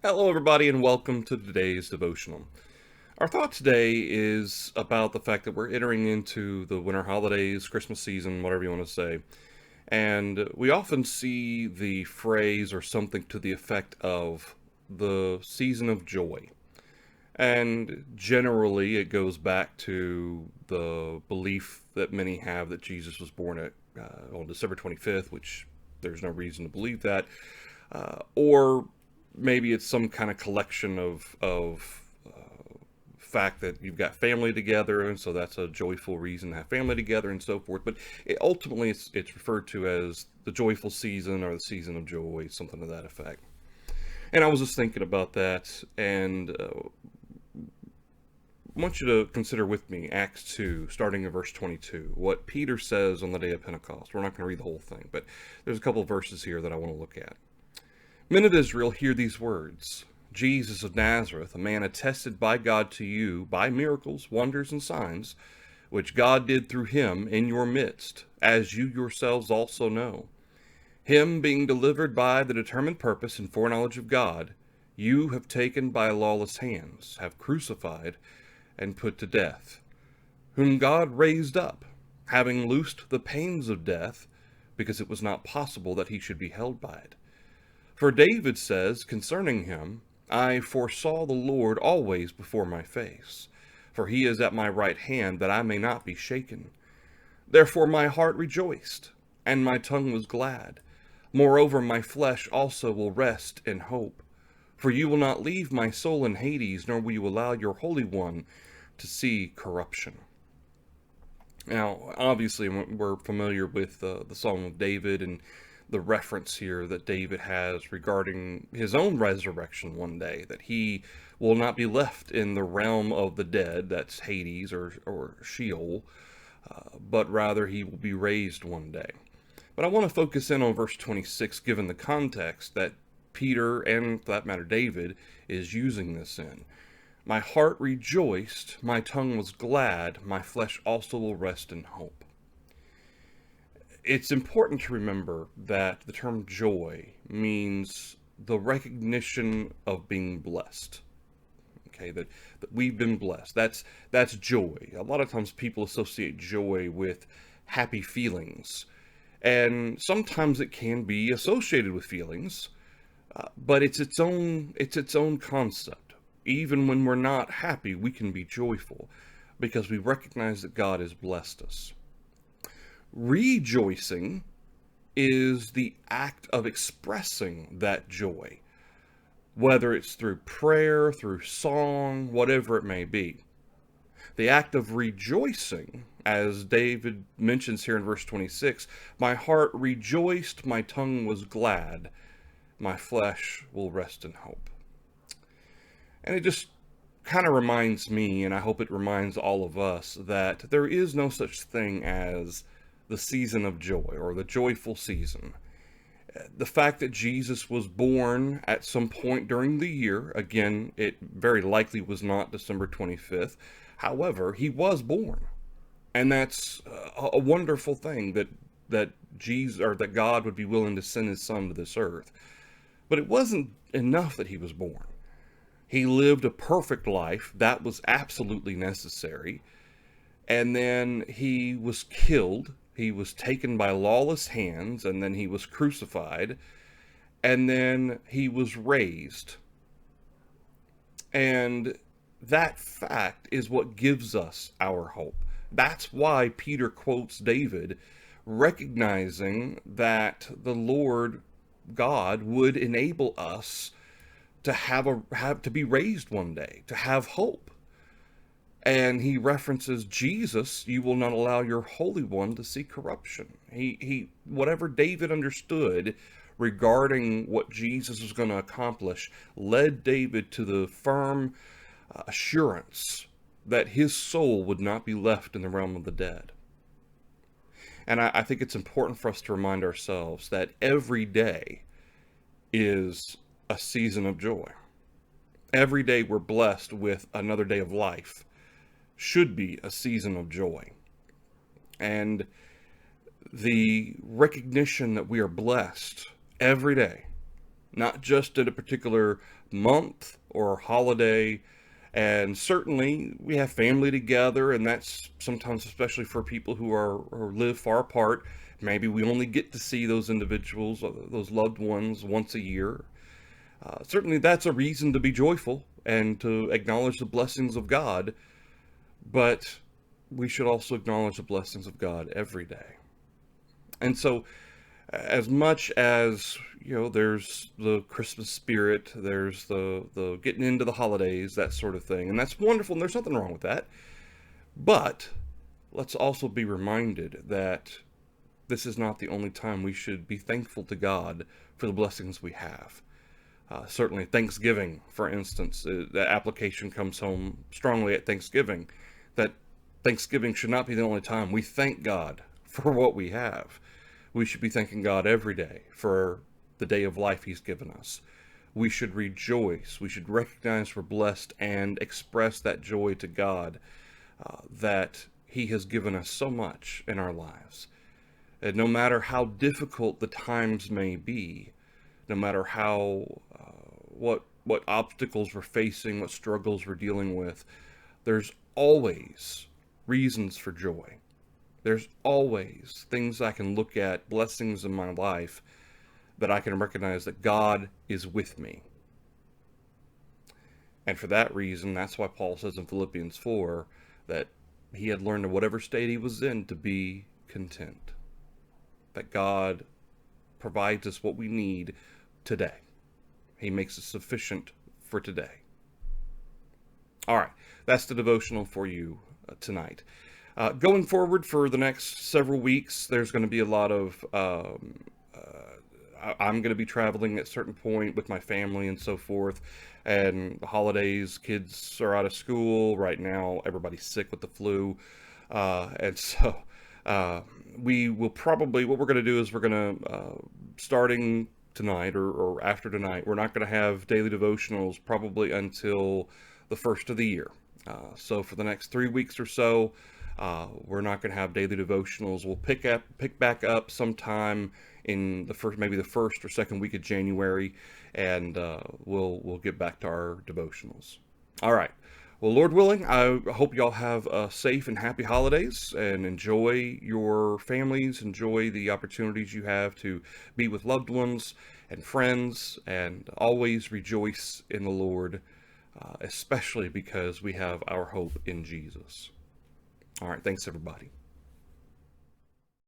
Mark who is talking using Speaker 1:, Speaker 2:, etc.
Speaker 1: Hello, everybody, and welcome to today's devotional. Our thought today is about the fact that we're entering into the winter holidays, Christmas season, whatever you want to say. And we often see the phrase or something to the effect of the season of joy. And generally, it goes back to the belief that many have that Jesus was born on December 25th, which there's no reason to believe that. Or maybe it's some kind of collection of fact that you've got family together, and so that's a joyful reason to have family together and so forth. But ultimately, it's referred to as the joyful season or the season of joy, something to that effect. And I was just thinking about that, and I want you to consider with me Acts 2, starting in verse 22, what Peter says on the day of Pentecost. We're not going to read the whole thing, but there's a couple of verses here that I want to look at. Men of Israel, hear these words. Jesus of Nazareth, a man attested by God to you by miracles, wonders, and signs, which God did through him in your midst, as you yourselves also know. Him being delivered by the determined purpose and foreknowledge of God, you have taken by lawless hands, have crucified, and put to death, whom God raised up, having loosed the pains of death, because it was not possible that he should be held by it. For David says concerning him, I foresaw the Lord always before my face, for he is at my right hand, that I may not be shaken. Therefore my heart rejoiced, and my tongue was glad. Moreover, my flesh also will rest in hope. For you will not leave my soul in Hades, nor will you allow your Holy One to see corruption. Now, obviously, we're familiar with the Song of David and the reference here that David has regarding his own resurrection one day, that he will not be left in the realm of the dead, that's Hades or Sheol, but rather he will be raised one day. But I want to focus in on verse 26, given the context that Peter, and for that matter David, is using this in. My heart rejoiced, my tongue was glad, my flesh also will rest in hope. It's important to remember that the term joy means the recognition of being blessed. Okay, that we've been blessed. That's joy. A lot of times people associate joy with happy feelings. And sometimes it can be associated with feelings, but it's its own concept. Even when we're not happy, we can be joyful because we recognize that God has blessed us. Rejoicing is the act of expressing that joy, whether it's through prayer, through song, whatever it may be. The act of rejoicing, as David mentions here in verse 26, my heart rejoiced, my tongue was glad, my flesh will rest in hope. And it just kind of reminds me, and I hope it reminds all of us, that there is no such thing as the season of joy or the joyful season. The fact that Jesus was born at some point during the year, again, it very likely was not December 25th. However, he was born. And that's a wonderful thing that Jesus, or that God would be willing to send his son to this earth. But it wasn't enough that he was born. He lived a perfect life. That was absolutely necessary. And then he was killed. He was taken by lawless hands, and then he was crucified, and then he was raised. And that fact is what gives us our hope. That's why Peter quotes David, recognizing that the Lord God would enable us to have to be raised one day, to have hope. And he references Jesus, you will not allow your Holy One to see corruption. He whatever David understood regarding what Jesus was going to accomplish led David to the firm assurance that his soul would not be left in the realm of the dead. And I think it's important for us to remind ourselves that every day is a season of joy. Every day we're blessed with another day of life should be a season of joy. And the recognition that we are blessed every day, not just at a particular month or holiday. And certainly we have family together, and that's sometimes, especially for people who are or live far apart, maybe we only get to see those individuals, those loved ones, once a year. Certainly that's a reason to be joyful and to acknowledge the blessings of God, but we should also acknowledge the blessings of God every day. And so, as much as, there's the Christmas spirit, there's the getting into the holidays, that sort of thing, and that's wonderful, and there's nothing wrong with that. But let's also be reminded that this is not the only time we should be thankful to God for the blessings we have. Certainly Thanksgiving, for instance, the application comes home strongly at Thanksgiving, that Thanksgiving should not be the only time we thank God for what we have. We should be thanking God every day for the day of life He's given us. We should rejoice. We should recognize we're blessed and express that joy to God, that He has given us so much in our lives. And no matter how difficult the times may be, no matter how what obstacles we're facing, what struggles we're dealing with, there's always reasons for joy. There's always things I can look at, blessings in my life, that I can recognize that God is with me. And for that reason, that's why Paul says in Philippians 4 that he had learned in whatever state he was in to be content. That God provides us what we need today. He makes us sufficient for today. All right, that's the devotional for you tonight. Going forward for the next several weeks, there's going to be a lot of, I'm going to be traveling at a certain point with my family and so forth, and the holidays, kids are out of school. Right now, everybody's sick with the flu, and so we will probably, what we're going to do is we're going to, starting tonight or after tonight, we're not going to have daily devotionals probably until the first of the year. So for the next 3 weeks or so, we're not going to have daily devotionals. We'll pick back up sometime in maybe the first or second week of January, and we'll get back to our devotionals. All right. Well, Lord willing, I hope y'all have safe and happy holidays and enjoy your families, enjoy the opportunities you have to be with loved ones and friends, and always rejoice in the Lord, especially because we have our hope in Jesus. All right, thanks everybody.